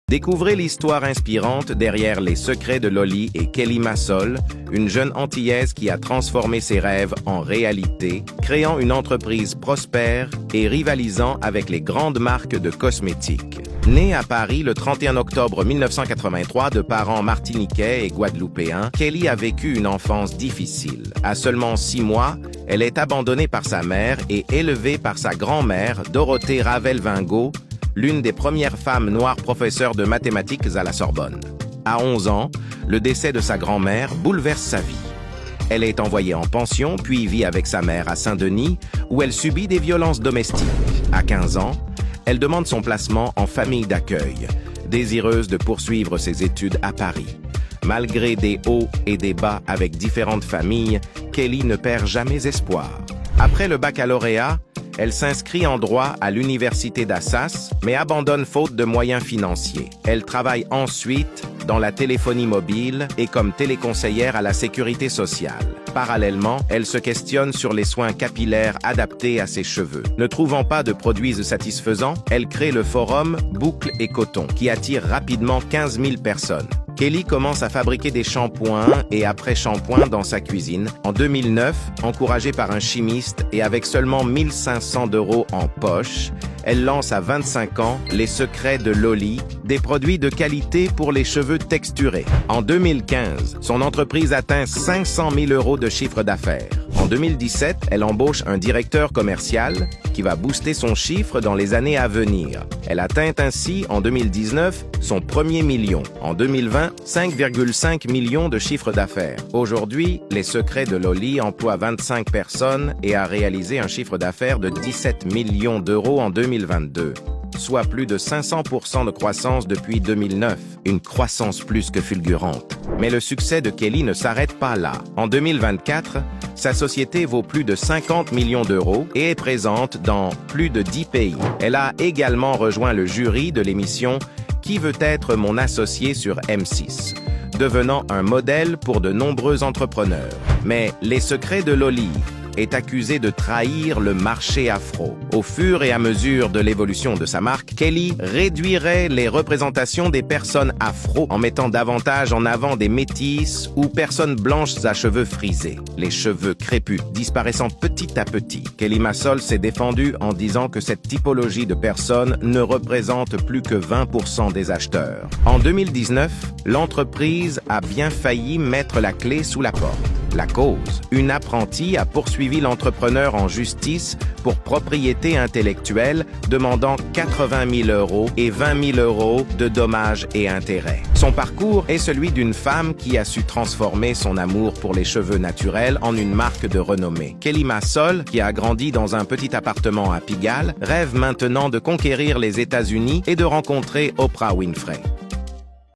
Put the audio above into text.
Découvrez l'histoire inspirante derrière les secrets de Loli et Kelly Massol, une jeune Antillaise qui a transformé ses rêves en réalité, créant une entreprise prospère et rivalisant avec les grandes marques de cosmétiques. Née à Paris le 31 octobre 1983 de parents martiniquais et guadeloupéens, Kelly a vécu une enfance difficile. À seulement 6 mois, elle est abandonnée par sa mère et élevée par sa grand-mère, Dorothée Ravel-Vingo, l'une des premières femmes noires professeures de mathématiques à la Sorbonne. À 11 ans, le décès de sa grand-mère bouleverse sa vie. Elle est envoyée en pension, puis vit avec sa mère à Saint-Denis, où elle subit des violences domestiques. À 15 ans, elle demande son placement en famille d'accueil, désireuse de poursuivre ses études à Paris. Malgré des hauts et des bas avec différentes familles, Kelly ne perd jamais espoir. Après le baccalauréat, elle s'inscrit en droit à l'université d'Assas, mais abandonne faute de moyens financiers. Elle travaille ensuite dans la téléphonie mobile et comme téléconseillère à la sécurité sociale. Parallèlement, elle se questionne sur les soins capillaires adaptés à ses cheveux. Ne trouvant pas de produits satisfaisants, elle crée le forum Boucle et Coton, qui attire rapidement 15 000 personnes. Kelly commence à fabriquer des shampoings et après-shampoings dans sa cuisine. En 2009, encouragée par un chimiste et avec seulement 1 500 € en poche, elle lance à 25 ans les secrets de Loli, des produits de qualité pour les cheveux texturés. En 2015, son entreprise atteint 500 000 € de chiffre d'affaires. En 2017, elle embauche un directeur commercial qui va booster son chiffre dans les années à venir. Elle atteint ainsi, en 2019, son premier million. En 2020, 5,5 millions de chiffre d'affaires. Aujourd'hui, les secrets de Loli emploient 25 personnes et a réalisé un chiffre d'affaires de 17 millions d'euros en 2022. Soit plus de 500% de croissance depuis 2009, une croissance plus que fulgurante. Mais le succès de Kelly ne s'arrête pas là. En 2024, sa société vaut plus de 50 millions d'euros et est présente dans plus de 10 pays. Elle a également rejoint le jury de l'émission Qui veut être mon associé sur M6, devenant un modèle pour de nombreux entrepreneurs. Mais les secrets de Loli est accusé de trahir le marché afro. Au fur et à mesure de l'évolution de sa marque, Kelly réduirait les représentations des personnes afro en mettant davantage en avant des métisses ou personnes blanches à cheveux frisés, les cheveux crépus disparaissant petit à petit. Kelly Massol s'est défendue en disant que cette typologie de personnes ne représente plus que 20% des acheteurs. En 2019, l'entreprise a bien failli mettre la clé sous la porte. La cause, une apprentie a poursuivi l'entrepreneur en justice pour propriété intellectuelle, demandant 80 000 € et 20 000 € de dommages et intérêts. Son parcours est celui d'une femme qui a su transformer son amour pour les cheveux naturels en une marque de renommée. Kelly Massol, qui a grandi dans un petit appartement à Pigalle, rêve maintenant de conquérir les États-Unis et de rencontrer Oprah Winfrey.